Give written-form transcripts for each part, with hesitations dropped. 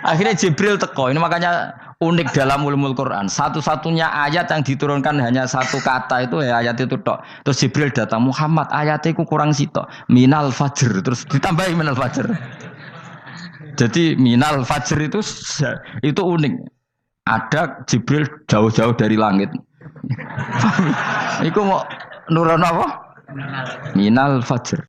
Akhirnya Jibril teko. Ini makanya unik dalam ulumul Quran. Satu-satunya ayat yang diturunkan hanya satu kata itu ya ayat itu tok. Terus Jibril datang, Muhammad ayatnya itu kurang sitok. Minal fajr. Terus ditambahi minal fajr. Jadi minal fajr itu unik. Ada Jibril jauh-jauh dari langit. Iku mau nurono apa? Minal fajr.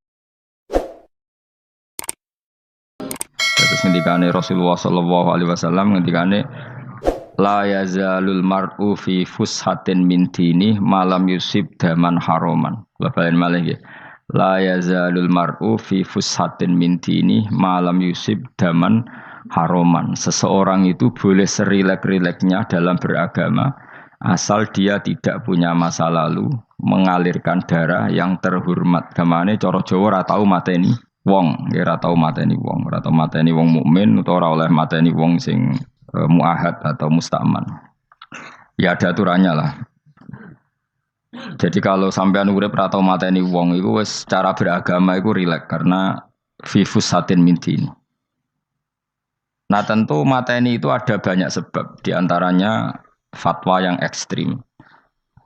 Terus ngendikane Rasulullah sallallahu alaihi wasallam ngendikane la yazalul mar'u fi fushatin min dini malam yusib daman haroman. Babain malih nggih. La yazalul mar'u fi fushatin min dini malam yusib daman haroman. Seseorang itu boleh serilek-rileknya dalam beragama asal dia tidak punya masa lalu mengalirkan darah yang terhormat. Kamane cara Jawa ora tau mateni wong, ora tau mateni wong, ora tau mateni wong mukmin utawa ora oleh mateni wong sing muahad atau musta'man. Ya ada aturannya lah. Jadi kalau sampean urip ora tau mateni wong iku wis cara beragama iku rileks karena fi fusatin min din. Nah tentu mateni itu ada banyak sebab, diantaranya fatwa yang ekstrim.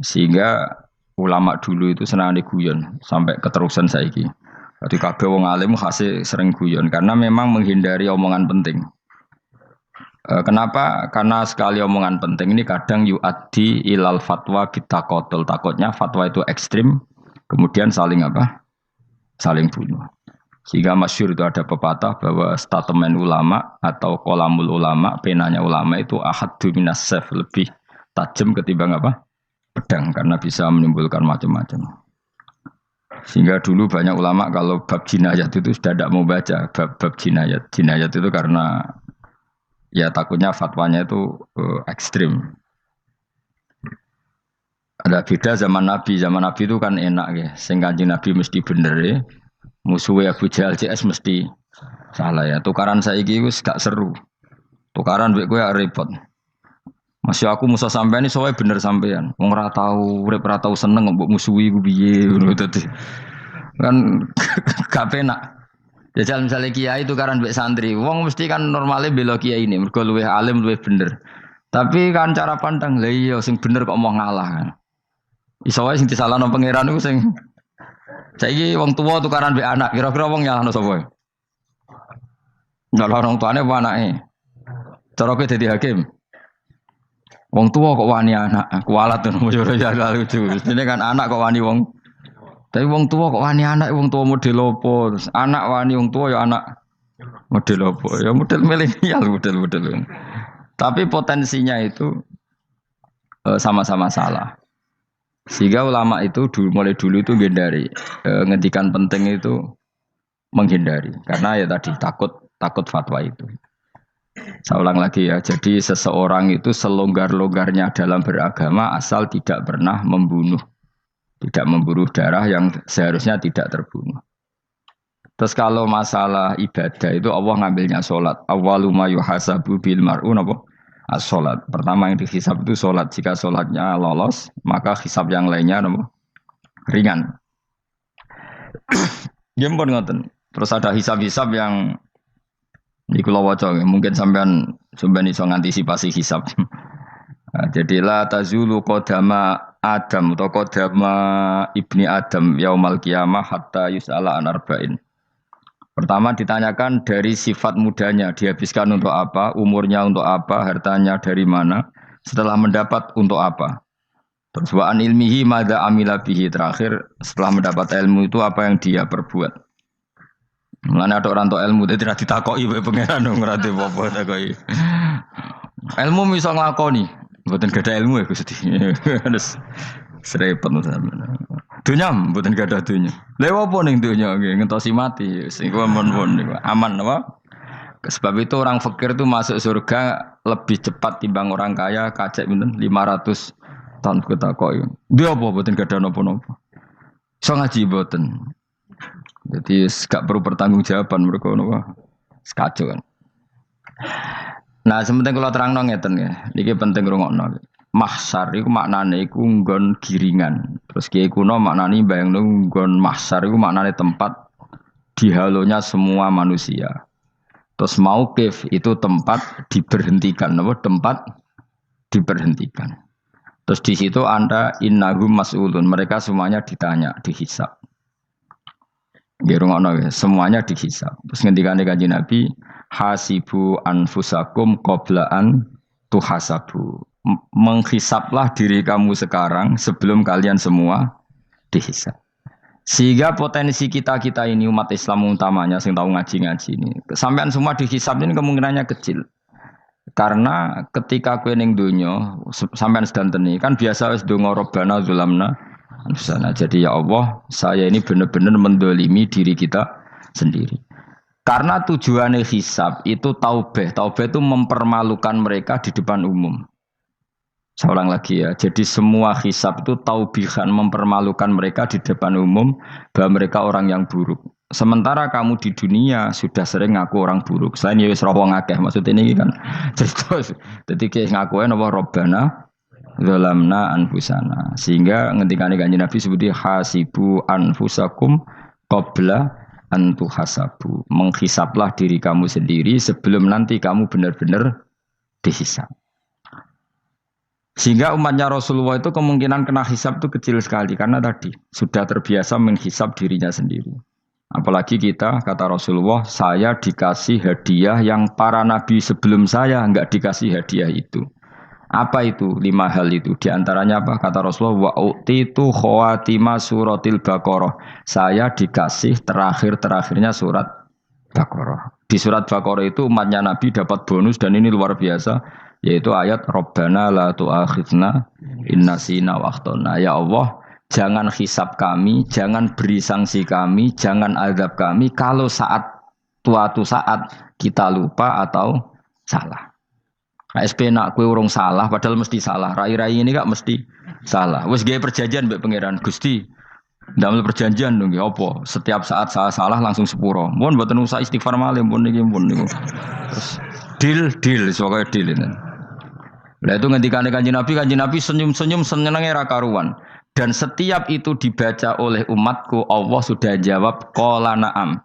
Sehingga ulama dulu itu senang guyon sampai keterusan saiki. Jadi kabeh wong alim khase sering guyon karena memang menghindari omongan penting. Kenapa? Karena sekali omongan penting ini kadang yu'addi ilal fatwa bitaqatul. Takutnya fatwa itu ekstrim, kemudian saling apa? Saling bunuh. Sehingga masyhur itu ada pepatah bahwa statement ulama atau kolamul ulama, penanya ulama itu ahaddu minas sayf, lebih tajam ketimbang apa? Pedang, karena bisa menimbulkan macam-macam. Sehingga dulu banyak ulama kalau bab jinayat itu sudah tidak mau baca bab jinayat. Jinayat itu karena ya takutnya fatwanya itu ekstrim. Ada beda zaman Nabi. Zaman Nabi itu kan enak ya. Sing Kanjeng Nabi mesti bener ya. Musuhnya Abu Jahal CS mesti salah ya. Tukaran saiki wis gak seru. Tukaran duit gue repot. Masih aku musuh sampean ini soalnya bener sampean. Wong ora tau urip ora tau seneng mbok musuhi ku piye ngono dadi. Kan gak penak. Jajal misalnya kiai tukaran mbek santri, wong mesti kan normalnya bela kiai ini, mergo luwih alim luwih bener. Tapi kan cara pandang, lah iya sing bener kok mau ngalah kan. Iso wae sing disalahno pangeran iku sing saiki wong tuwa tukaran mbek anak, kira-kira wong nyalahno sapa? Nyalahno orang tuane apa anake? Cara kowe dadi hakim. Wong tuwa kok wani anak, kualat ngono yo ya lucu. Ini kan anak kok wani wong. Tapi wong tua kok wani anak, wong tua model opo? Anak wani wong tua ya anak model opo? Ya model milenial, model. Tapi potensinya itu sama-sama salah. Sehingga ulama itu mulai dulu itu menghindari ngendikan penting itu menghindari karena ya tadi takut fatwa itu. Saya ulang lagi ya. Jadi seseorang itu selonggar-longgarnya dalam beragama asal tidak pernah membunuh. Tidak memburu darah yang seharusnya tidak terbunuh. Terus kalau masalah ibadah itu Allah ngambilnya sholat. Awwalu ma yuhasabu bil mar'u napa? As-sholat. Pertama yang dihisab itu sholat. Jika sholatnya lolos, maka hisab yang lainnya napa? Ringan. Ya pun ngoten. Terus ada hisab-hisab yang di kula waca mungkin sampean iso ngantisipasi hisab. Nah, jadilah tazulu qadama Adam atau qadama ibni Adam yaumal qiyamah hatta yus'ala an arba'in. Pertama ditanyakan dari sifat mudanya, dihabiskan untuk apa, umurnya untuk apa, hartanya dari mana, setelah mendapat untuk apa. Terus wa an ilmihi madza amila bihi, terakhir setelah mendapat ilmu itu apa yang dia perbuat. Mulane ada orang tok ilmu dadi ra ditakoki wae pangeran ora apa-apa takoki. Ilmu iso nglakoni. Mboten gadah ilmu ya Gusti. Terus serepet sampeyan. Dunya mboten gadah dunya. Lha apa ning dunya nggih ngentosi mati. Sing aman niku. Aman apa? Sebab itu orang fakir itu masuk surga lebih cepat timbang orang kaya kacek pinten 500 tahun ketakoki. Dia apa mboten gadah napa-napa. Iso ngaji mboten. Jadi gak perlu pertanggungjawaban mereka napa. Sekacau kan. Nah, sementing kalau terangno ngeten ya. Niki penting rungokno. Mahsyar iku maknane iku nggon giringan. Terus kiai kuno maknane bayangno nggon mahsyar iku maknane tempat dihalonya semua manusia. Terus mauqif itu tempat diberhentikan, apa? Tempat diberhentikan. Terus di situ Anda innahum mas'ulun, mereka semuanya ditanya, dihisab. Semuanya dihisab. Terus ngendikane Kanjeng Nabi, hasibu anfusakum qabla an tuhasabu. Menghisablah diri kamu sekarang sebelum kalian semua dihisab. Sehingga potensi kita ini umat Islam utamanya yang tahu ngaji-ngaji ini, sampean semua dihisab ini kemungkinannya kecil. Karena ketika kowe ning donya sampean sedantene kan biasa wis donga robbana zulamna anfusana. Jadi ya Allah, saya ini benar-benar mendolimi diri kita sendiri. Karena tujuannya hisab itu taubah. Taubah itu mempermalukan mereka di depan umum. Saya ulang lagi ya. Jadi semua hisab itu taubihan, mempermalukan mereka di depan umum bahwa mereka orang yang buruk. Sementara kamu di dunia sudah sering ngaku orang buruk. Selain ya wis roh ngakeh, maksud ini kan cerita. Jadi kayak ngakuin apa robbana zalamna anfusana. Sehingga ngendikane Kanjeng Nabi sebuti hasibu anfusakum qabla an tuhasabu. Menghisablah diri kamu sendiri sebelum nanti kamu benar-benar dihisab. Sehingga umatnya Rasulullah itu kemungkinan kena hisab itu kecil sekali. Karena tadi sudah terbiasa menghisab dirinya sendiri. Apalagi kita, kata Rasulullah, saya dikasih hadiah yang para nabi sebelum saya enggak dikasih hadiah itu. Apa itu? 5 hal itu. Di antaranya apa? Kata Rasulullah, wa'utitu khawatima suratil Baqarah. Saya dikasih terakhir-terakhirnya surat Baqarah. Di surat Baqarah itu umatnya nabi dapat bonus dan ini luar biasa. Yaitu ayat Rabbana la tu'akhidna inna sina wa akhtana. Ya Allah, jangan hisab kami, jangan beri sanksi kami, jangan azab kami kalau suatu saat kita lupa atau salah. SP nak kue urung salah padahal mesti salah. Rai-rai ini gak mesti salah. Wes gawe perjanjian mbek pangeran Gusti. Ndamel perjanjian dong ya apa? Setiap saat salah langsung sepuro. Mun mboten usah istighfar malih pun niki pun niku. Terus deal sokoke deal ini. Lah itu ngendikane Kanjeng Nabi senyum-senyum senenge ra karuan. Dan setiap itu dibaca oleh umatku, Allah sudah jawab qala na'am.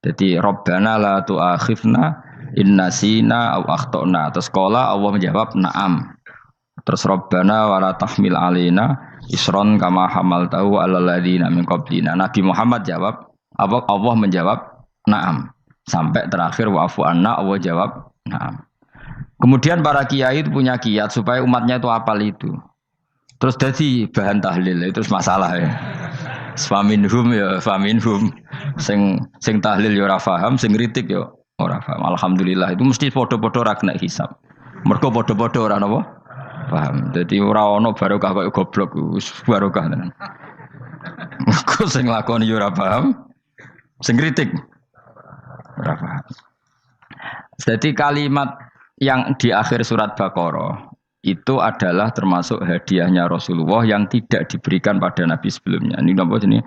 Jadi Rabbana la tu'akhifna inna sina aw akhtana. Terus qala Allah menjawab na'am. Terus Rabbana wa la tahmil alaina isron kama hamaltahu 'alal ladzina min qablina. Nabi Muhammad jawab, Allah menjawab na'am. Sampai terakhir wa'fu anna, Allah jawab na'am. Kemudian para kiai itu punya kiat supaya umatnya itu hafal itu. Terus jadi bahan tahlil itu masalah ya. Faminhum ya faminhum. Sing tahlil ya ora paham, sing kritik ya ora paham. Alhamdulillah itu mesti padha-padha ra kena hisab. Mergo padha-padha ora napa? Paham. Jadi ora ono barokah kaya goblok wis barokah tenan. Mergo sing lakoni ya ora paham, sing kritik ora paham. Jadi kalimat yang di akhir surat Baqarah itu adalah termasuk hadiahnya Rasulullah yang tidak diberikan pada Nabi sebelumnya. Ini apa ini?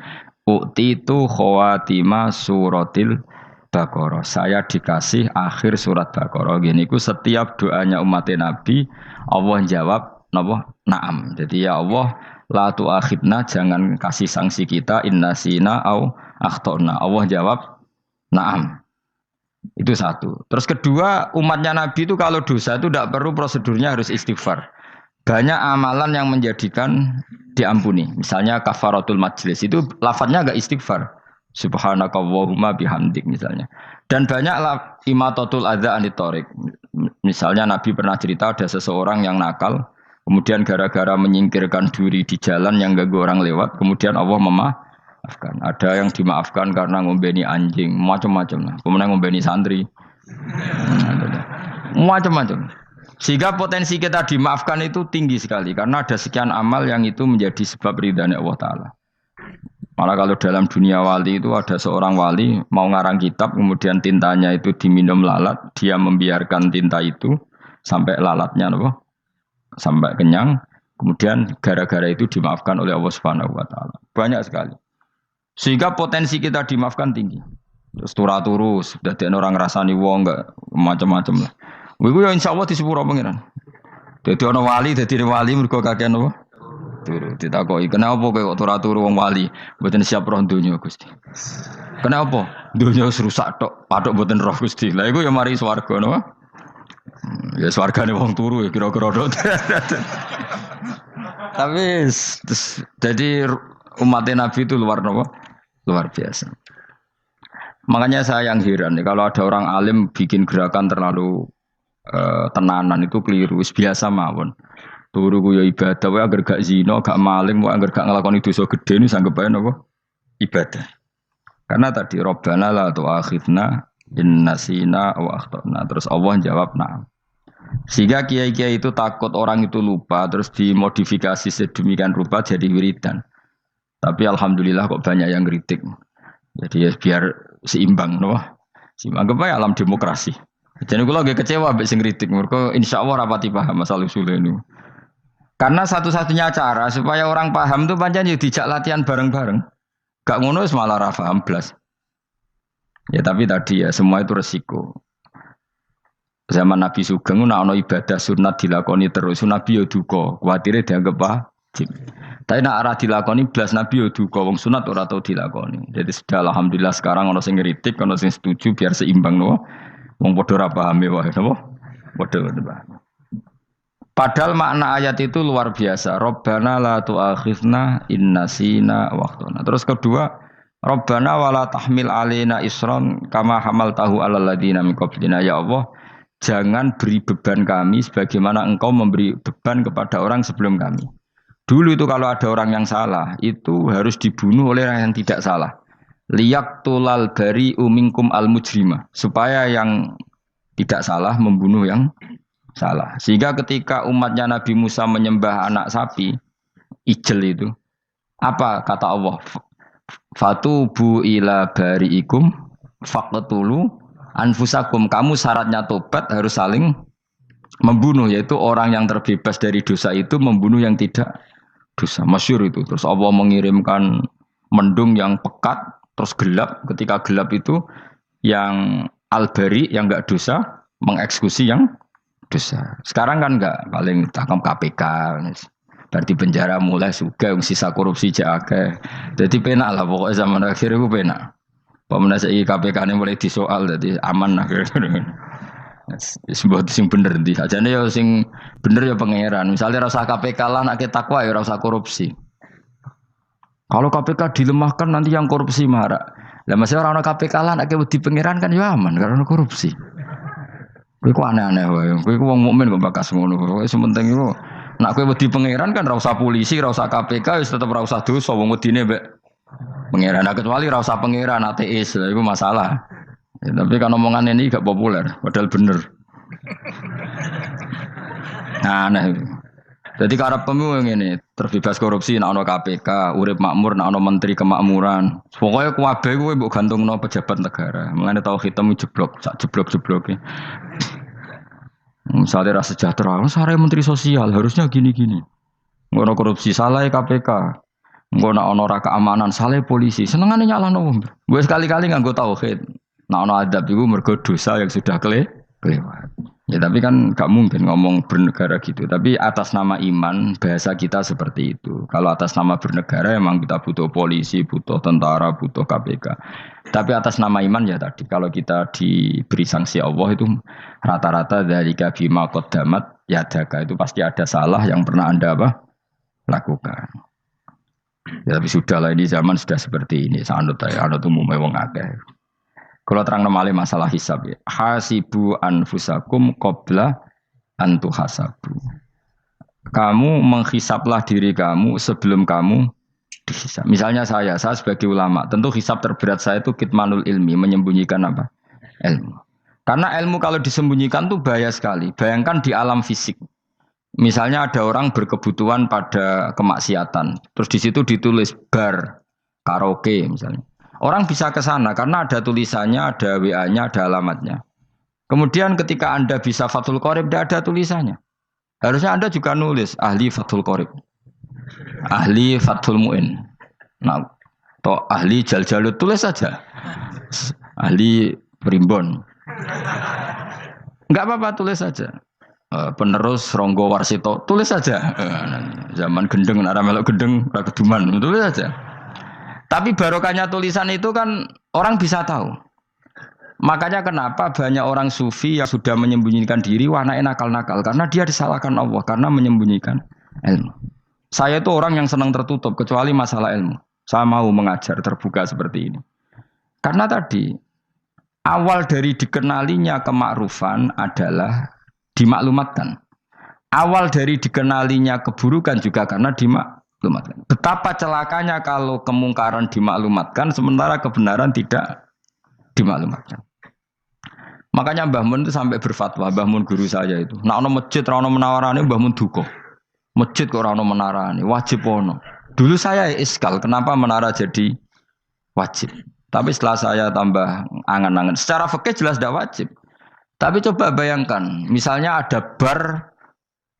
U'titu khawatima suratil Baqarah. Saya dikasih akhir surat Baqarah. Gini ku setiap doanya umat Nabi Allah jawab napa? Na'am. Jadi ya Allah la tu'akhidna, jangan kasih sanksi kita inna sina au akhtana. Allah jawab na'am. Itu satu. Terus kedua, umatnya Nabi itu kalau dosa itu tidak perlu prosedurnya harus istighfar. Banyak amalan yang menjadikan diampuni. Misalnya kafaratul majlis itu lafadznya agak istighfar. Subhanakallahumma bihamdik misalnya. Dan banyak imatatul adza anit thoriq. Misalnya Nabi pernah cerita ada seseorang yang nakal, kemudian gara-gara menyingkirkan duri di jalan yang ganggu orang lewat, kemudian Allah memaafkan. Ada yang dimaafkan karena ngombeni anjing, macam-macam lah. Kemudian ngombeni santri, macam-macam. Sehingga potensi kita dimaafkan itu tinggi sekali karena ada sekian amal yang itu menjadi sebab ridhanya Allah Taala. Malah kalau dalam dunia wali itu ada seorang wali mau ngarang kitab, kemudian tintanya itu diminum lalat, dia membiarkan tinta itu sampai lalatnya sampai kenyang, kemudian gara-gara itu dimaafkan oleh Allah Subhanahu Wa Taala. Banyak sekali. Sehingga potensi kita dimaafkan tinggi. Terus turu sudah ada orang rasani wong enggak macam-macam lah. Wiku ya insyaallah di sepuro pangeran. Dadi ana wali mergo kakean apa? Turu ditakoki, "Kenapa kowe kok turu wong wali? Mboten siap roh donya, Gusti." Kenapa? Dunia wis rusak tok, patok mboten roh Gusti. Lah iku ya mari swarga napa? Ya swargane wong turu ya kira-kira tok. Tapi jadi umat Nabi itu luar napa? Luar biasa. Makanya saya yang heran nih, kalau ada orang alim bikin gerakan terlalu tenanan itu keliru, biasa mawon. Turu ku ya ibadah, wae agar gak zina, gak maling, wae agar gak nglakoni dosa gedhe niku sanggep ae napa? Ibadah. Karena tadi Rabbana la tu'akhidna in nasina wa akhtana. Terus Allah jawab na'am. Sehingga kiai-kiai itu takut orang itu lupa terus dimodifikasi sedemikian rupa jadi wiridan. Tapi alhamdulillah kok banyak yang kritik. Jadi ya biar seimbang no. Seimbang apa alam demokrasi. Jadi kalau lagi kecewa ambek sing kritik mergo insyaallah rapati paham masalah usul ini. Karena satu-satunya cara supaya orang paham itu pancen yo dijak latihan bareng-bareng. Gak ngono wis malah ra paham blas. Ya tapi tadi ya semua itu resiko. Zaman Nabi Sugeng ana ibadah sunat dilakoni terus Nabi yo duka, kuwatire dianggap wajib. Tapi nek ora dilakoni blas Nabi yo duka, wong sunat ora tau dilakoni. Jadi sudah alhamdulillah sekarang ana sing ngritik, ana sing setuju biar seimbang no. Wong padha ora pahame wae napa? Padha paham. Padahal makna ayat itu luar biasa. Rabbana la tu'akhidna in nasina wa akhtana. Terus kedua, Rabbana wala tahmil alaina isran kama hamaltahu alal ladina min qablina. Ya Allah, jangan beri beban kami sebagaimana Engkau memberi beban kepada orang sebelum kami. Dulu itu kalau ada orang yang salah, itu harus dibunuh oleh orang yang tidak salah. Liyaqtulal bari'u minkum al-mujrima. Supaya yang tidak salah membunuh yang salah. Sehingga ketika umatnya Nabi Musa menyembah anak sapi, ijel itu, apa kata Allah? Fatubu ila bari'ikum faqtulu anfusakum. Kamu syaratnya tobat harus saling membunuh, yaitu orang yang terbebas dari dosa itu membunuh yang tidak dosa. Masyhur itu. Terus Allah mengirimkan mendung yang pekat, terus gelap. Ketika gelap itu yang al-bari yang enggak dosa mengeksekusi yang dosa. Sekarang kan enggak, paling takam KPK. Berarti penjara mulai suka sisa korupsi jake. Jadi penak lah pokoknya zaman akhir itu penak. Pemenang saya KPK ini mulai disoal, jadi aman lah. Sebuah sing bener di aja nih ya sing bener ya pangeran. Misalnya rasa KPK lah nak takwa ya rasa korupsi. Kalau KPK dilemahkan nanti yang korupsi marah. Lah masih orang KPK lah nak di pangeran kan ya aman karena korupsi. Kowe ku aneh-aneh wae. Kowe ku wong mukmin kok bakas ngono. Kowe sementing iku nak kowe wedi pangeran kan ra usah polisi, ra usah KPK wis tetep ra usah dosa wong wedine mbek pangeran. Nah, kecuali ra usah pangeran ateis, lha iku masalah. Ya, tapi kan omongan ini gak populer, padahal bener. Nah, aneh. Jadi karep pemilu ngene, terbebas korupsi nek ana KPK, urip makmur nek ana menteri kemakmuran. Pokoke kabeh kowe mbok gantungno pejabat negara. Mulane tau hitam jeblok, sak jeblok-jebloke. Misalnya rasa sejahtera, saya menteri sosial harusnya gini-gini. Ngono korupsi salah KPK. Ngono ono ora keamanan salah polisi. Senengane nyalahno wong. Gue sekali-kali nganggo tauhid. Nah ono adab iku mergo dosa yang sudah kelewat. Ya tapi kan gak mungkin ngomong bernegara gitu. Tapi atas nama iman bahasa kita seperti itu. Kalau atas nama bernegara emang kita butuh polisi, butuh tentara, butuh KPK. Tapi atas nama iman ya tadi kalau kita diberi sanksi Allah itu rata-rata dari bima qaddamat yadaka itu pasti ada salah yang pernah Anda lakukan. Ya, tapi sudahlah ini zaman sudah seperti ini. Sanut umumnya wong akeh. Kalau terang nomale masalah hisab ya. Hasibu anfusakum qabla an tuhasabu. Kamu menghisablah diri kamu sebelum kamu dihisab. Misalnya saya sebagai ulama, tentu hisab terberat saya itu kitmanul ilmi, menyembunyikan apa? Ilmu. Karena ilmu kalau disembunyikan tuh bahaya sekali. Bayangkan di alam fisik. Misalnya ada orang berkebutuhan pada kemaksiatan, terus di situ ditulis bar, karaoke misalnya. Orang bisa ke sana karena ada tulisannya, ada WA-nya, ada alamatnya. Kemudian ketika Anda bisa Fathul Qorib, tidak ada tulisannya. Harusnya Anda juga nulis ahli Fathul Qorib, ahli Fathul Mu'in, nah, atau ahli Jaljalut, tulis saja. Ahli Primbon. Enggak apa-apa, tulis saja. Penerus Ronggo Warsito, tulis saja. Zaman gendeng, nara melok gendeng, rakeduman, tulis saja. Tapi barokahnya tulisan itu kan orang bisa tahu. Makanya kenapa banyak orang sufi yang sudah menyembunyikan diri, warnanya nakal-nakal. Karena dia disalahkan Allah, karena menyembunyikan ilmu. Saya itu orang yang senang tertutup, kecuali masalah ilmu. Saya mau mengajar terbuka seperti ini. Karena tadi, awal dari dikenalinya kemakrufan adalah dimaklumatkan. Awal dari dikenalinya keburukan juga karena dimaklumatkan. Betapa celakanya kalau kemungkaran dimaklumatkan, sementara kebenaran tidak dimaklumatkan. Makanya Mbah Mun itu sampai berfatwa, Mbah Mun guru saya itu. Nah, ono masjid, ono menarane Mbah Mun duka. Masjid kok ono menarane, wajib ono. Dulu saya iskal, kenapa menara jadi wajib? Tapi setelah saya tambah angan-angan, secara fikih jelas tidak wajib. Tapi coba bayangkan, misalnya ada bar,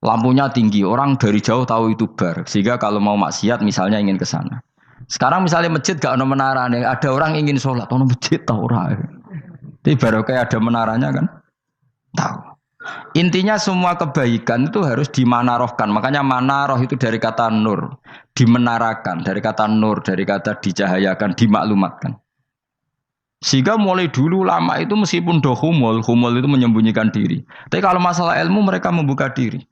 lampunya tinggi, orang dari jauh tahu itu bar. Sehingga kalau mau maksiat misalnya ingin ke sana. Sekarang misalnya masjid gak ono menarane, ada orang ingin sholat, ono masjid tahu orang. Tapi baru kayak ada menaranya kan? Tahu. Intinya semua kebaikan itu harus dimanarohkan. Makanya manaroh itu dari kata nur. Dimenarakan. Dari kata nur. Dari kata dicahayakan. Dimaklumatkan. Sehingga mulai dulu lama itu meskipun humul itu menyembunyikan diri. Tapi kalau masalah ilmu mereka membuka diri.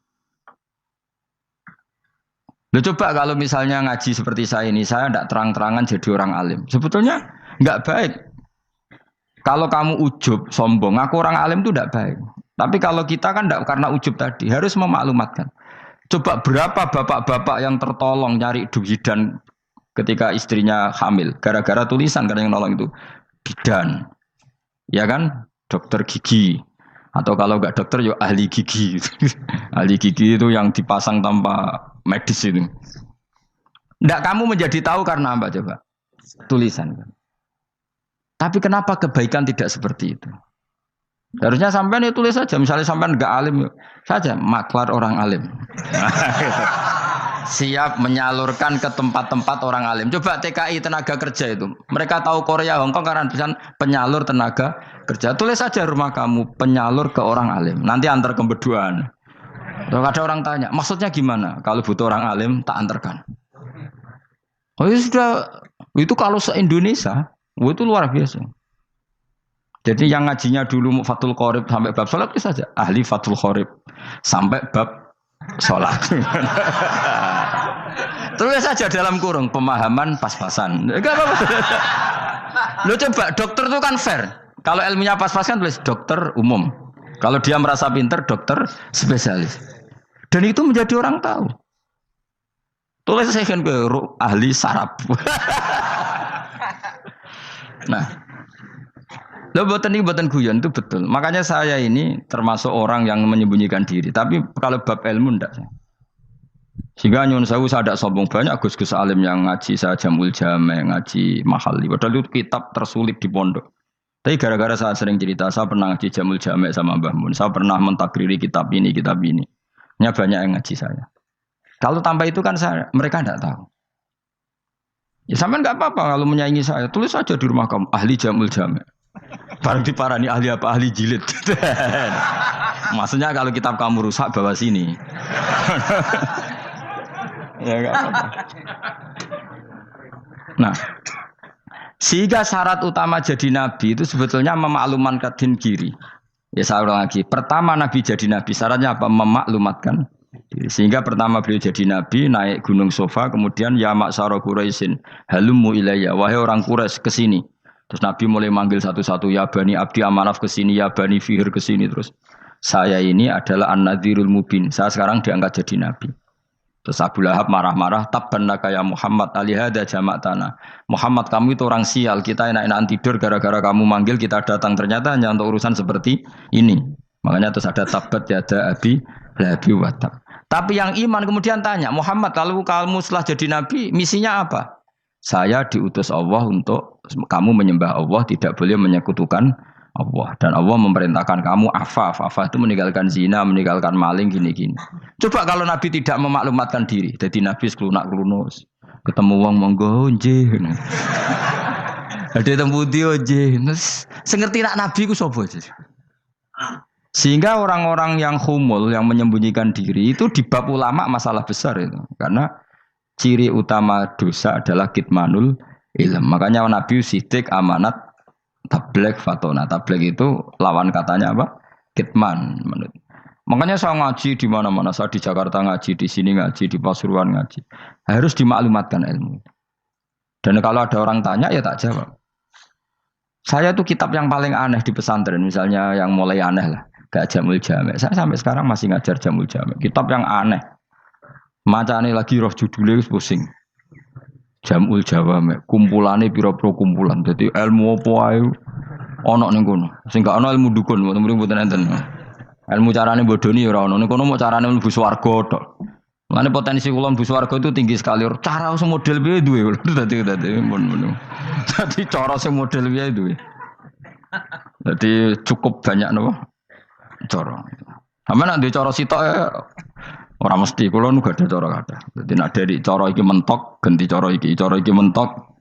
Loh, coba kalau misalnya ngaji seperti saya ini. Saya tidak terang-terangan jadi orang alim. Sebetulnya nggak baik. Kalau kamu ujub, sombong, aku orang alim itu tidak baik. Tapi kalau kita kan tidak karena ujub tadi, harus memaklumatkan. Coba berapa bapak-bapak yang tertolong nyari bidan ketika istrinya hamil. Gara-gara tulisan, karena yang nolong itu bidan. Ya kan? Dokter gigi. Atau kalau enggak dokter, ya ahli gigi. Ahli gigi itu yang dipasang tanpa medis itu. Tidak kamu menjadi tahu karena apa coba? Tulisan. Tapi kenapa kebaikan tidak seperti itu? Harusnya sampean ya tulis saja. Misalnya sampean enggak alim saja, maklar orang alim. Siap menyalurkan ke tempat-tempat orang alim. Coba TKI tenaga kerja itu. Mereka tahu Korea, Hongkong karena tulisan penyalur tenaga kerja. Tulis saja rumah kamu penyalur ke orang alim. Nanti antar ke berduaan. Kalau ada orang tanya, maksudnya gimana? Kalau butuh orang alim, tak antarkan. Oh ya sudah, itu kalau se-Indonesia. Itu luar biasa. Jadi yang ngajinya dulu Fathul Qorib sampai bab sholat itu saja. Ahli Fathul Qorib sampai bab sholat. Terus saja dalam kurung pemahaman pas-pasan. Enggak apa-apa. Lo coba dokter itu kan fair. Kalau ilmunya pas-pasan tulis dokter umum. Kalau dia merasa pinter dokter spesialis. Dan itu menjadi orang tahu. Tulis saya kan ke ahli saraf. Nah, lo buatan guyon itu betul. Makanya saya ini termasuk orang yang menyembunyikan diri. Tapi kalau bab ilmu enggak. Sehingga nyun saya ada sombong banyak gus-gus alim yang ngaji saya Jamul Jame, ngaji Mahali. Padahal itu kitab tersulit di pondok. Tapi gara-gara saya sering cerita, saya pernah ngaji Jamul Jame sama Mbah Mun. Saya pernah mentakriri kitab ini, kitab ini. Nya banyak yang ngaji saya. Kalau tanpa itu kan mereka enggak tahu. Ya sampean enggak apa-apa kalau menyaingi saya. Tulis saja di rumah kamu ahli Jamul Jame. Barang diparani ahli apa? Ahli jilid. Maksudnya kalau kitab kamu rusak bawa sini. Ya enggak apa-apa. Nah, sehingga syarat utama jadi nabi itu sebetulnya memaklumatkan diri. Ya saya ulang lagi. Pertama nabi jadi nabi syaratnya apa? Memaklumatkan. Sehingga pertama beliau jadi nabi naik gunung Sofa, kemudian ya maksara Quraisyin halummu ilayya, wahai orang Quraisy kesini. Terus nabi mulai manggil satu-satu, ya bani Abdi Amanaf kesini, ya bani Fihr kesini. Terus saya ini adalah an-nadhirul mubin, saya sekarang diangkat jadi nabi. Terus Abu Lahab marah-marah, tabban laka ya Muhammad alihada jama'tana. Muhammad kamu itu orang sial, kita enak-enakan tidur gara-gara kamu manggil kita datang, ternyata hanya untuk urusan seperti ini. Makanya terus ada tabat yada abi labi watab. Tapi yang iman kemudian tanya, Muhammad kalau kamu setelah jadi nabi, misinya apa? Saya diutus Allah untuk kamu menyembah Allah, tidak boleh menyekutukan Allah. Dan Allah memerintahkan kamu afaf. Afaf itu meninggalkan zina, meninggalkan maling, gini-gini. Coba kalau nabi tidak memaklumatkan diri, jadi nabi seklunak-klunus. Ketemu wong monggo nggih. Ada tembu dia nggih. Sengerti nak nabi ku sapa? Sehingga orang-orang yang humul, yang menyembunyikan diri itu di bab ulama masalah besar itu. Karena ciri utama dosa adalah kitmanul ilm. Makanya Nabi sidik amanat tabligh fatona. Tabligh itu lawan katanya apa? Kitman. Makanya saya ngaji di mana-mana. Saya di Jakarta ngaji, di sini ngaji, di Pasuruan ngaji. Harus dimaklumatkan ilmu. Dan kalau ada orang tanya ya tak jawab. Saya tuh kitab yang paling aneh di pesantren, misalnya yang mulai aneh lah, gak Jamul Jami'. Saya sampai sekarang masih ngajar Jamul Jami'. Kitab yang aneh. Macane lagi roh judulnya pusing. Jamul Jawami', kumpulane pira-pira kumpulan. Jadi ilmu apa ae ana ning kono. Sing gak ana ilmu dukun, mboten enten. Ilmu carane bodoni ya ora ana. Ning kono mau carane mlebu swarga tok. Mane potensi kula mlebu swarga itu tinggi sekali. Cara sing model piye duwe. Dadi mun. Dadi cara sing model piye duwe. Dadi cukup banyak napa? Cara. Sampe nek ndek cara sitok ora mesti kula nu gak ada cara kathah. Dadi nek dari cara iki mentok ganti cara iki mentok.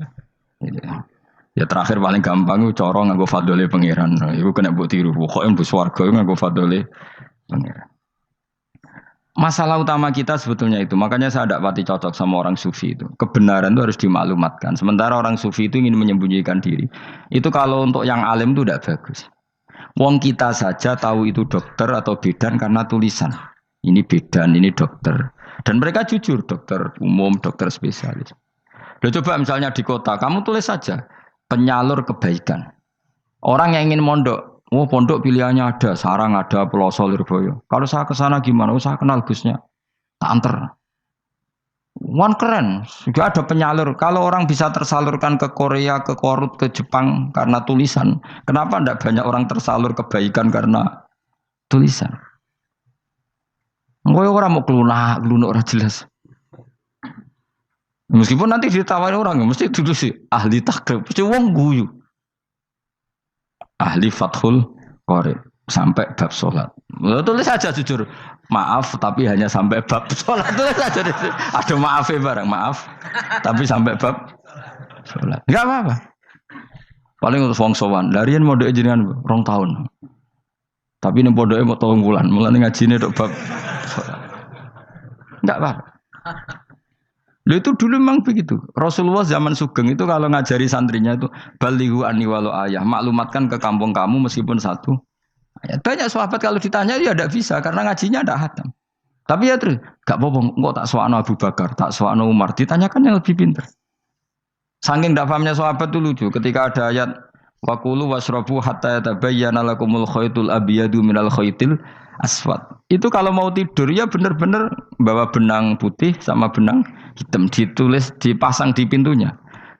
Ya terakhir paling gampang cara nganggo fadhole pangeran. Iku kena mbok tiru. Pokoke mlebu swarga nganggo fadhole pangeran. Masalah utama kita sebetulnya itu. Makanya saya tidak pati cocok sama orang sufi itu. Kebenaran itu harus dimaklumatkan. Sementara orang sufi itu ingin menyembunyikan diri. Itu kalau untuk yang alim itu tidak bagus. Wong kita saja tahu itu dokter atau bidan karena tulisan. Ini bidan, ini dokter. Dan mereka jujur, dokter umum, dokter spesialis. Loh, coba misalnya di kota, kamu tulis saja penyalur kebaikan. Orang yang ingin mondok, pondok pilihannya ada, Sarang ada, Peloso, Lirboyo. Kalau saya ke sana gimana? Saya kenal Gusnya. Tak anter. Wan keren, juga ada penyalur. Kalau orang bisa tersalurkan ke Korea, ke Korut, ke Jepang karena tulisan, kenapa tidak banyak orang tersalur kebaikan karena tulisan? Gue orang mau kelunak orang jelas. Meskipun nanti ditawari orang, mesti dulu sih ahli takrib, mesti wong guyu. Ahli Fathul Qorib sampai bab sholat. Tulis saja jujur, maaf tapi hanya sampai bab sholat. Tulis saja, ada maafnya bareng, maaf tapi sampai bab sholat. Enggak apa-apa. Paling untuk wong sowan, larian mau doa jenengan 2 tahun. Tapi ini bodohnya mau 3 bulan, mulai ngajine dok bab sholat. Enggak apa-apa. Lalu itu dulu memang begitu. Rasulullah zaman Sugeng itu kalau ngajari santrinya itu balighu anni walau ayah, maklumatkan ke kampung kamu meskipun 1 ayat. Banyak sahabat kalau ditanya ya tidak bisa karena ngajinya tidak hatam. Tapi ya terus gak apa-apa, kok tak soal Abu Bakar, tak soal Umar, ditanyakan yang lebih pintar. Saking tidak pahamnya sahabat itu lucu. Ketika ada ayat waqulu wasrabu hatta yatabayyana lakumul khaytul abyadu minal khaytil aswad. Itu kalau mau tidur ya benar-benar bawa benang putih sama benang hitam, ditulis dipasang di pintunya.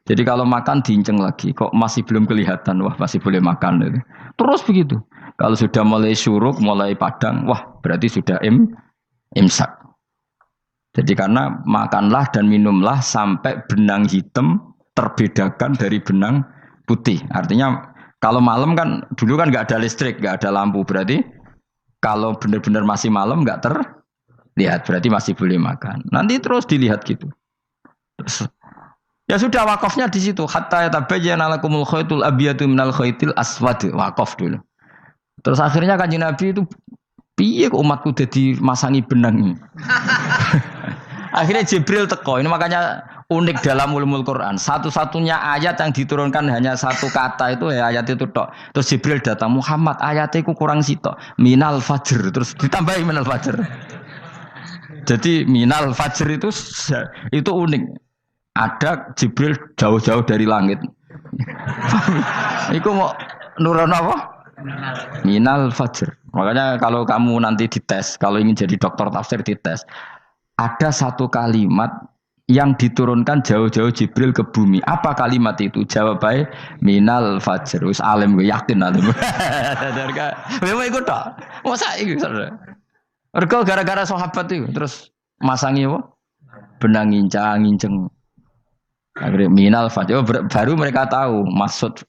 Jadi kalau makan diinceng lagi, kok masih belum kelihatan, wah masih boleh makan. Terus begitu. Kalau sudah mulai syuruk, mulai padang, wah berarti sudah imsak. Jadi karena makanlah dan minumlah sampai benang hitam terbedakan dari benang putih. Artinya kalau malam kan dulu kan nggak ada listrik, nggak ada lampu, berarti kalau benar-benar masih malam nggak terlihat, berarti masih boleh makan. Nanti terus dilihat gitu. Terus, ya sudah wakafnya di situ. Hatta yatabayyana lakumul khaytul abyadu minal khaytil aswad. Wakaf dulu. Terus akhirnya Kanjeng Nabi itu piye kok umatku jadi masangi benang. Akhirnya Jibril teko. Ini makanya unik dalam ulumul Quran. Satu-satunya ayat yang diturunkan hanya 1 kata itu ya ayat itu tok. Terus Jibril datang, Muhammad ayatnya itu kurang sitok. Minal fajr. Terus ditambahi minal fajr. Jadi minal fajr itu unik. Ada Jibril jauh-jauh dari langit. Iku mau nurun apa? Minal fajr. Makanya kalau kamu nanti dites, kalau ingin jadi dokter tafsir dites, ada 1 kalimat yang diturunkan jauh-jauh Jibril ke bumi. Apa kalimat itu? Jawab baik, minal fajr. Wis alim gue yakin alim. Memang ikut tak? Masa ikut saudara? Mereka gara-gara sahabat itu terus masangi apa? Benang ngincang. Akhirnya minal fajr. Baru mereka tahu maksud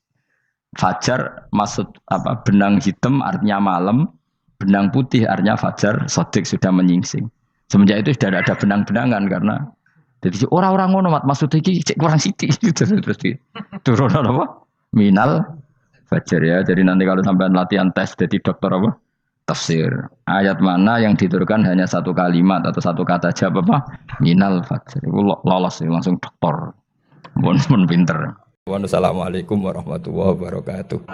fajar, maksud apa? Benang hitam artinya malam, benang putih artinya fajar. Sodik sudah menyingsing. Semenjak itu sudah ada benang-benangan karena jadi orang-orang ngono maksudnya iki kurang sithik terus turun apa? Minal fajr ya. Jadi nanti kalau sampai latihan tes jadi dokter apa? Tafsir. Ayat mana yang diturunkan hanya 1 kalimat atau 1 kata jawab apa? Minal fajr. Itu lolos langsung dokter. Mun pinter. Wassalamualaikum warahmatullahi wabarakatuh.